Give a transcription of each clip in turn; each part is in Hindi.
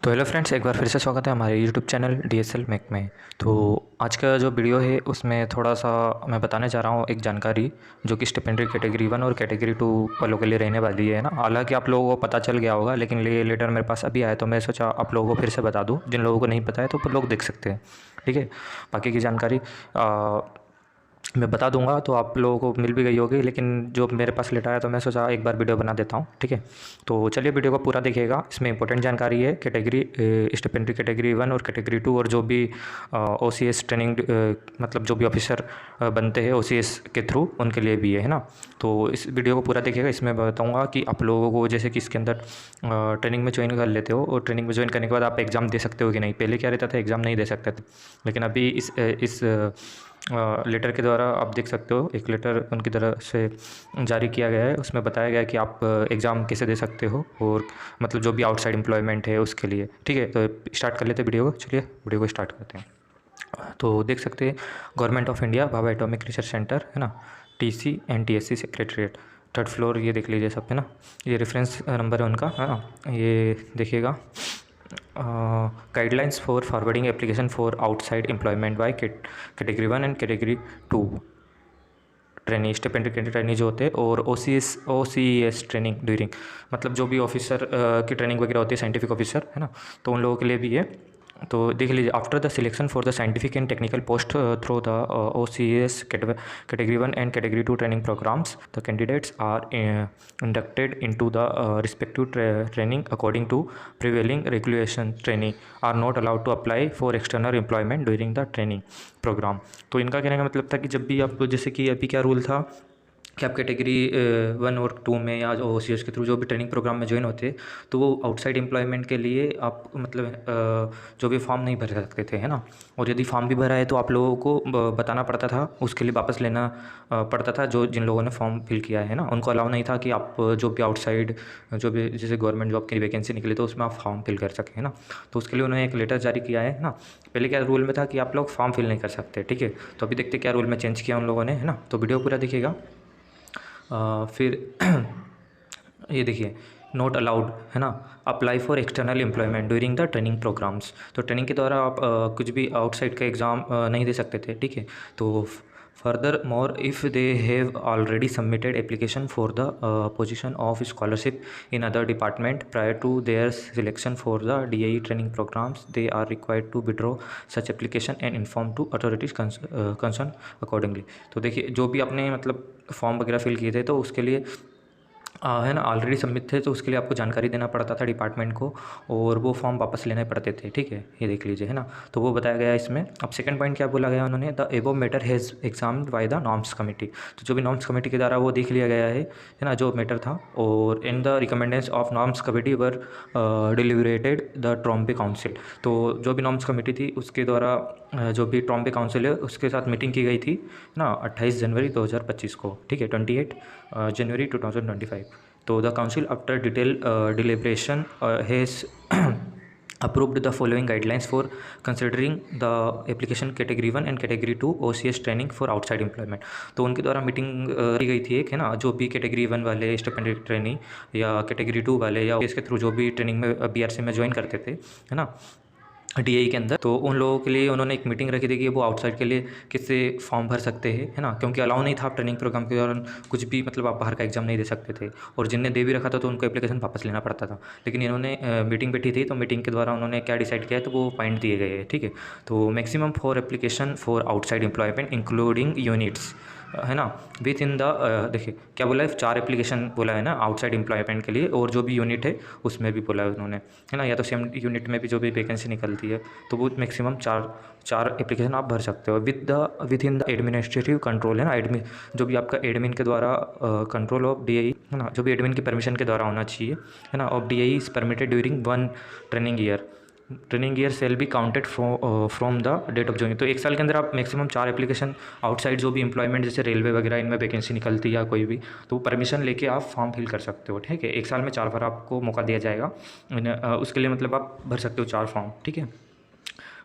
तो हेलो फ्रेंड्स, एक बार फिर से स्वागत है हमारे यूट्यूब चैनल डीएसएल मैक में। तो आज का जो वीडियो है उसमें थोड़ा सा मैं बताने जा रहा हूँ एक जानकारी जो कि स्टिपेंडरी कैटेगरी 1 और कैटेगरी 2 वालों के लिए रहने वाली है ना। हालांकि आप लोगों को पता चल गया होगा, लेकिन ये लेटर मेरे पास अभी आया तो मैं सोचा आप लोगों को फिर से बता दूँ। जिन लोगों को नहीं पता है तो वो लोग देख सकते हैं, ठीक है। बाकी की जानकारी मैं बता दूंगा तो आप लोगों को मिल भी गई होगी, लेकिन जो मेरे पास लेटर आया तो मैं सोचा एक बार वीडियो बना देता हूँ, ठीक है। तो चलिए वीडियो को पूरा देखिएगा। इसमें इंपॉर्टेंट जानकारी है कैटेगरी स्टिपेंडरी कैटेगरी 1 और कैटेगरी 2 और जो भी ओसीएस ट्रेनिंग मतलब जो भी ऑफिसर बनते हैं ओसीएस के थ्रू उनके लिए भी है ना। तो इस वीडियो को पूरा देखिएगा। इसमें बताऊँगा कि आप लोगों को जैसे कि इसके अंदर ट्रेनिंग में ज्वाइन कर लेते हो और ट्रेनिंग में ज्वाइन करने के बाद आप एग्ज़ाम दे सकते हो कि नहीं। पहले क्या रहता था, एग्ज़ाम नहीं दे सकते थे, लेकिन अभी इस लेटर के द्वारा आप देख सकते हो। एक लेटर उनकी तरफ से जारी किया गया है, उसमें बताया गया है कि आप एग्ज़ाम कैसे दे सकते हो और मतलब जो भी आउटसाइड एम्प्लॉयमेंट है उसके लिए, ठीक है। तो स्टार्ट कर लेते हैं वीडियो को। चलिए वीडियो को स्टार्ट करते हैं। तो देख सकते हैं government of India Bhabha atomic research centre है ना, TC NTSC secretariat, third floor. ये देख लीजिए सब है ना, ये रेफरेंस नंबर है उनका है ना। ये देखिएगा, guidelines for forwarding application for outside employment by category 1 and category 2 training stipendiary training जो होते हैं, और ओसीईएस ट्रेनिंग ड्यूरिंग मतलब जो भी ऑफिसर की ट्रेनिंग वगैरह होती है, साइंटिफिक ऑफिसर है ना, तो उन लोगों के लिए भी है। तो देख लीजिए, after the selection for the scientific and technical post through the OCS category 1 and category 2 training programs, the candidates are inducted into the respective training according to prevailing regulation. Training are not allowed to apply for external employment during the training program। तो इनका कहने का मतलब था कि जब भी आप, जैसे कि अभी क्या रूल था कि आप कैटेगरी 1 और 2 में या ओ सी एस के थ्रू जो भी ट्रेनिंग प्रोग्राम में ज्वाइन होते, तो वो आउटसाइड एम्प्लॉयमेंट के लिए आप मतलब जो भी फॉर्म नहीं भर सकते थे है ना। और यदि फॉर्म भी भरा है तो आप लोगों को बताना पड़ता था, उसके लिए वापस लेना पड़ता था। जो जिन लोगों ने फॉर्म फिल किया है ना, उनको अलाउ नहीं था कि आप जो भी आउटसाइड जो भी जैसे गवर्नमेंट जॉब की वैकेंसी निकली तो उसमें आप फॉर्म फिल कर सकें है ना। तो उसके लिए उन्होंने एक लेटर जारी किया है ना। पहले क्या रूल में था कि आप लोग फॉर्म फिल नहीं कर सकते, ठीक है। तो अभी देखते क्या रूल में चेंज किया उन लोगों ने है ना। तो वीडियो पूरा देखिएगा। फिर ये देखिए, नॉट अलाउड है ना, apply for external employment during the training programs. तो ट्रेनिंग के दौरान आप कुछ भी आउटसाइड का एग्ज़ाम नहीं दे सकते थे, ठीक है। तो furthermore if they have already submitted application for the position of scholarship in other department prior to their selection for the DAE training programs, they are required to withdraw such application and inform to authorities concern accordingly. तो देखिए, जो भी आपने मतलब फॉर्म वगैरह फिल किए थे तो उसके लिए है ना ऑलरेडी सबमिट थे, तो उसके लिए आपको जानकारी देना पड़ता था डिपार्टमेंट को, और वो फॉर्म वापस लेने पड़ते थे, ठीक है। ये देख लीजिए है ना। तो वो बताया गया है इसमें। अब सेकंड पॉइंट क्या बोला गया उन्होंने, द एबो matter has examined by the norms committee. तो जो भी नॉर्म्स कमेटी के द्वारा वो देख लिया गया है ना, जो मैटर था। और in the recommendation of norms committee were deliberated the Trombay council. तो जो भी नॉर्म्स कमेटी थी उसके द्वारा जो भी ट्रॉम्बे काउंसिल है उसके साथ मीटिंग की गई थी ना 28 जनवरी 2025 को, ठीक है, 28 जनवरी 2025। तो the council after detail deliberation has approved the following guidelines for considering the application category 1 and category 2 OCS training for outside employment। तो उनके द्वारा मीटिंग की गई थी एक है ना, जो भी कैटेगरी 1 वाले स्टिपेंडरी ट्रेनिंग या कैटेगरी 2 वाले या इसके थ्रू जो भी ट्रेनिंग में बीआरसी में ज्वाइन करते थे है ना डीआई के अंदर, तो उन लोगों के लिए उन्होंने एक मीटिंग रखी थी कि वो आउटसाइड के लिए किससे फॉर्म भर सकते हैं है ना, क्योंकि अलाउ नहीं था ट्रेनिंग प्रोग्राम के दौरान कुछ भी मतलब आप बाहर का एग्जाम नहीं दे सकते थे। और जिनने दे भी रखा था तो उनको एप्लीकेशन वापस लेना पड़ता था। लेकिन इन्होंने मीटिंग बैठी थी तो मीटिंग के द्वारा उन्होंने क्या डिसाइड किया है, तो वो पॉइंट दिए गए हैं, ठीक है। तो maximum for application for outside employment including units है ना विथ इन द देखिए क्या बोला है, 4 एप्लीकेशन बोला है ना आउटसाइड एम्प्लॉयमेंट के लिए, और जो भी यूनिट है उसमें भी बोला है उन्होंने है ना, या तो सेम यूनिट में भी जो भी वैकेंसी निकलती है तो वो मैक्सिमम चार एप्लीकेशन आप भर सकते हो with in the administrative control है ना। एडमिन जो भी आपका एडमिन के द्वारा कंट्रोल ऑफ डीआई है ना, जो भी एडमिन की परमिशन के द्वारा होना चाहिए है ना। Of DI is permitted during 1 training year shall be counted from the date of joining. तो 1 साल के अंदर आप मैक्सिमम 4 एप्लीकेशन आउटसाइड जो भी एम्प्लॉयमेंट जैसे रेलवे वगैरह इनमें वैकेंसी निकलती है या कोई भी, तो परमिशन लेके आप फॉर्म फिल कर सकते हो, ठीक है। 1 साल में 4 बार आपको मौका दिया जाएगा उसके लिए मतलब आप भर सकते हो 4 फॉर्म, ठीक है।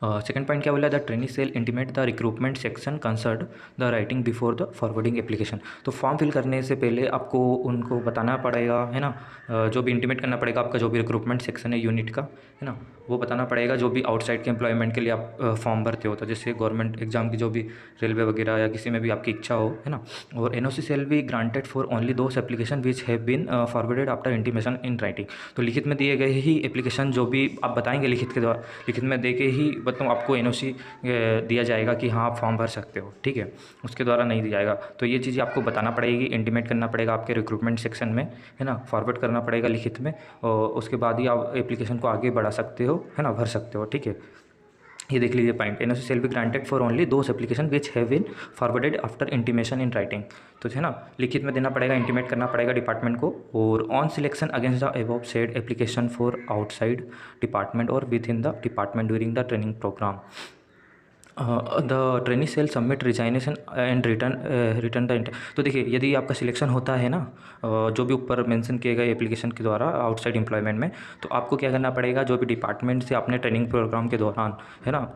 सेकंड पॉइंट क्या बोला, the trainee shall intimate the recruitment section concern the writing before the forwarding application. तो फॉर्म फिल करने से पहले आपको उनको बताना पड़ेगा, है ना, जो भी इंटीमेट करना पड़ेगा आपका जो भी रिक्रूटमेंट सेक्शन है यूनिट का, है ना, वो बताना पड़ेगा जो भी आउटसाइड के एम्प्लॉयमेंट के लिए आप फॉर्म भरते हो, तो जैसे गवर्नमेंट एग्जाम की जो भी रेलवे वगैरह या किसी में भी आपकी इच्छा हो, है ना। और NOC shall be granted for only those application which have been forwarded after intimation in writing. तो लिखित में दिए गए ही एप्लीकेशन जो भी आप बताएंगे लिखित के द्वारा, लिखित में दे के ही मतलब आपको एनओसी दिया जाएगा कि हाँ आप फॉर्म भर सकते हो, ठीक है, उसके द्वारा नहीं दिया जाएगा। तो ये चीज़ें आपको बताना पड़ेगी, इंटीमेट करना पड़ेगा आपके रिक्रूटमेंट सेक्शन में, है ना, फॉरवर्ड करना पड़ेगा लिखित में, और उसके बाद ही आप एप्लीकेशन को आगे बढ़ा सकते हो, है ना, भर सकते हो, ठीक है। ये देख लीजिए point, NOC shall be granted for only those application which have been forwarded after intimation in writing. तो है ना, लिखित में देना पड़ेगा, इंटीमेट करना पड़ेगा डिपार्टमेंट को। और on selection against the above said application for outside department और within the department during the training program the trainee shall submit resignation and return the. तो देखिए यदि आपका सिलेक्शन होता है ना, जो भी ऊपर मेंशन किए गए एप्लीकेशन के द्वारा आउटसाइड एम्प्लॉयमेंट में, तो आपको क्या करना पड़ेगा, जो भी डिपार्टमेंट से आपने ट्रेनिंग प्रोग्राम के दौरान, है ना,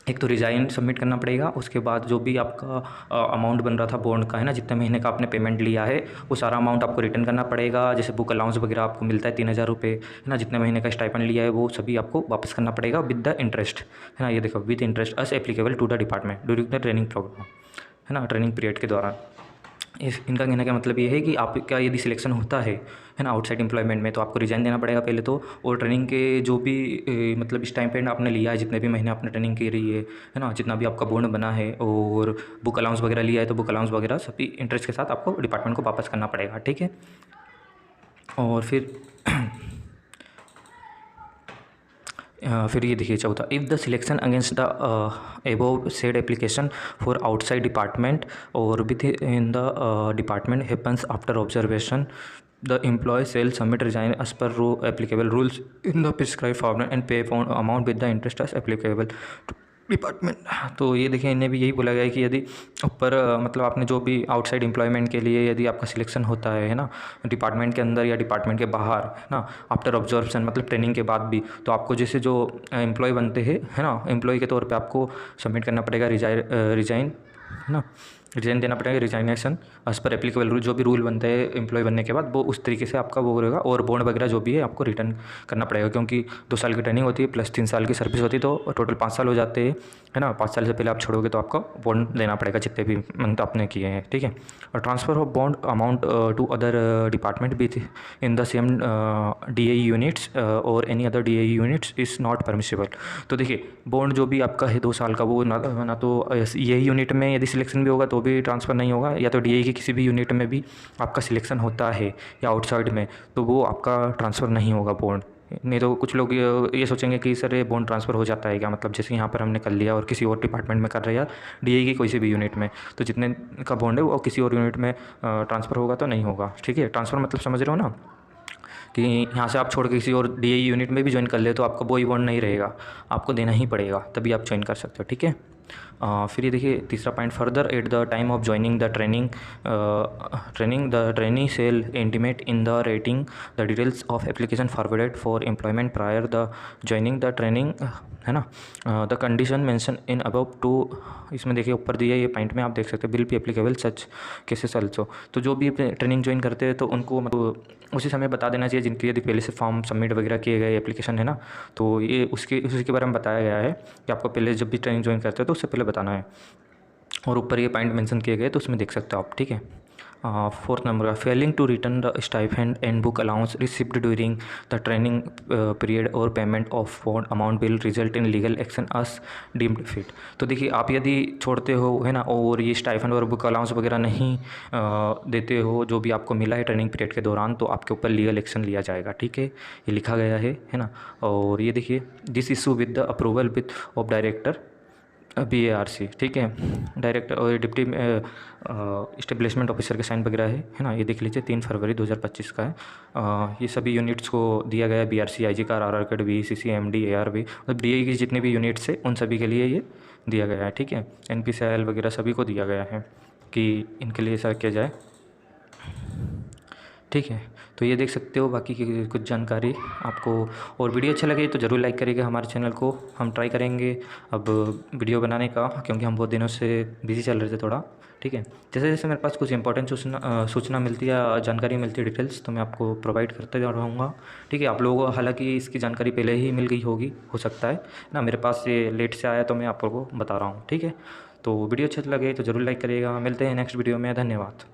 एक तो रिज़ाइन सबमिट करना पड़ेगा, उसके बाद जो भी आपका अमाउंट बन रहा था बॉन्ड का, है ना, जितने महीने का आपने पेमेंट लिया है वो सारा अमाउंट आपको रिटर्न करना पड़ेगा। जैसे बुक अलाउंस वगैरह आपको मिलता है 3,000 रुपये, है ना, जितने महीने का स्टाइपेंड लिया है वो सभी आपको वापस करना पड़ेगा विद द इंटरेस्ट, है ना। ये देखो, with interest as applicable to the department during the training programme, है ना, ट्रेनिंग पीरियड के दौरान। इनका कहने का मतलब ये है कि आपका यदि सिलेक्शन होता है ना, आउटसाइड एम्प्लॉयमेंट में, तो आपको रिजाइन देना पड़ेगा पहले तो। और ट्रेनिंग के जो भी मतलब स्टाइपेंड आपने लिया है, जितने भी महीने आपने ट्रेनिंग की रही है ना, जितना भी आपका बॉन्ड बना है, और बुक अलाउंस वगैरह लिया है, तो बुक अलाउंस वगैरह सभी इंटरेस्ट के साथ आपको डिपार्टमेंट को वापस करना पड़ेगा, ठीक है। और फिर ये देखिए चौथा, if the selection against the above said application for outside department और within the department happens after observation the employee shall submit resign as पर applicable rules in the prescribe format and pay amount with the interest as applicable department. तो ये देखिए, इन्हें भी यही बोला गया है कि यदि ऊपर मतलब आपने जो भी आउटसाइड एम्प्लॉयमेंट के लिए यदि आपका सिलेक्शन होता है ना, डिपार्टमेंट के अंदर या डिपार्टमेंट के बाहर, है ना, आफ्टर ऑब्जर्वेशन मतलब ट्रेनिंग के बाद भी, तो आपको जैसे जो एम्प्लॉय बनते हैं, है ना, एम्प्लॉय के तौर पे आपको सबमिट करना पड़ेगा रिजाइन, है ना, रिजाइन देना पड़ेगा, रिजाइनेशन एज पर एप्लीकेबल रूल, जो भी रूल बनते हैं एम्प्लॉय बनने के बाद वो उस तरीके से आपका वो रहेगा। और बॉन्ड वगैरह जो भी है आपको रिटर्न करना पड़ेगा, क्योंकि 2 साल की ट्रेनिंग होती है प्लस 3 साल की सर्विस होती है, तो टोटल 5 साल हो जाते हैं, है ना। 5 साल से पहले आप छोड़ोगे तो आपका बॉन्ड देना पड़ेगा जितने भी मंथ आपने किए हैं, ठीक है। और transfer of bond amount to other department within the same DAE units और any other DAE units is not permissible. तो देखिए बॉन्ड जो भी आपका है 2 साल का, वो ना तो यही यूनिट में यदि सिलेक्शन भी होगा तो भी ट्रांसफ़र नहीं होगा, या तो DAE की किसी भी यूनिट में भी आपका सिलेक्शन होता है या आउटसाइड में, तो वो आपका ट्रांसफ़र नहीं होगा बॉन्ड। नहीं तो कुछ लोग ये सोचेंगे कि सर ये बॉन्ड ट्रांसफ़र हो जाता है क्या, मतलब जैसे यहाँ पर हमने कर लिया और किसी और डिपार्टमेंट में कर रहे हैं, DAE की कोई सी भी यूनिट में, तो जितने का बॉन्ड है वो किसी और यूनिट में ट्रांसफ़र होगा तो नहीं होगा, ठीक है। ट्रांसफ़र मतलब समझ रहे हो ना, कि यहाँ से आप छोड़ के किसी और DAE यूनिट में भी ज्वाइन कर ले तो आपका वही बॉन्ड नहीं रहेगा, आपको देना ही पड़ेगा, तभी आप ज्वाइन कर सकते हो, ठीक है। फिर ये देखिए तीसरा point, further at the time of joining the training the trainee shall intimate in the writing the details of application forwarded for employment prior the joining the training, है ना, the condition mention in above two. इसमें देखिए ऊपर दिया ये पॉइंट में आप देख सकते हैं, will be applicable such cases also. तो जो भी ट्रेनिंग ज्वाइन करते हैं तो उनको मतलब उसी समय बता देना चाहिए, जिनके यदि पहले से फॉर्म सबमिट वगैरह किए गए एप्लीकेशन है ना, तो ये उसके बारे में बताया गया है कि आपको पहले जब भी ट्रेनिंग ज्वाइन करते हो तो उससे पहले बताना है। और ऊपर ये पॉइंट मेंशन किए गए तो उसमें देख सकते हो आप, ठीक है। Fourth number, failing to return the stipend and book allowance received during the training period और payment of bond amount will result in legal action as deemed fit. तो देखिए आप यदि छोड़ते हो, है ना, और ये स्टाइपेंड और बुक अलाउंस वगैरह नहीं देते हो जो भी आपको मिला है ट्रेनिंग पीरियड के दौरान, तो आपके ऊपर लीगल एक्शन लिया जाएगा, ठीक है, ये लिखा गया है ना। और ये देखिए, this issue with the approval with of director BARC, ठीक है, डायरेक्टर और डिप्टी इस्टेब्लिशमेंट ऑफिसर के साइन वगैरह है ना। ये देख लीजिए 3 फरवरी 2025 का है। ये सभी यूनिट्स को दिया गया है, BRC, IG कार, RR कैड, VCC, MD, ARV, मतलब DAE की जितने भी यूनिट्स है उन सभी के लिए ये दिया गया है, ठीक है। NPCIL वगैरह सभी को दिया गया है कि इनके लिए ऐसा किया जाए। ठीक है। तो ये देख सकते हो बाकी की कुछ जानकारी आपको। और वीडियो अच्छा लगे तो ज़रूर लाइक करिएगा हमारे चैनल को। हम ट्राई करेंगे अब वीडियो बनाने का, क्योंकि हम बहुत दिनों से बिज़ी चल रहे थे थोड़ा। ठीक है। जैसे जैसे मेरे पास कुछ इंपॉर्टेंट सूचना मिलती है या जानकारी मिलती है डिटेल्स, तो मैं आपको प्रोवाइड करते रहूँगा। ठीक है। आप लोगों को हालांकि इसकी जानकारी पहले ही मिल गई होगी, हो सकता है ना, मेरे पास ये लेट से आया तो मैं आपको बता रहा हूँ। ठीक है। तो वीडियो अच्छा लगे तो ज़रूर लाइक करिएगा। मिलते हैं नेक्स्ट वीडियो में। धन्यवाद।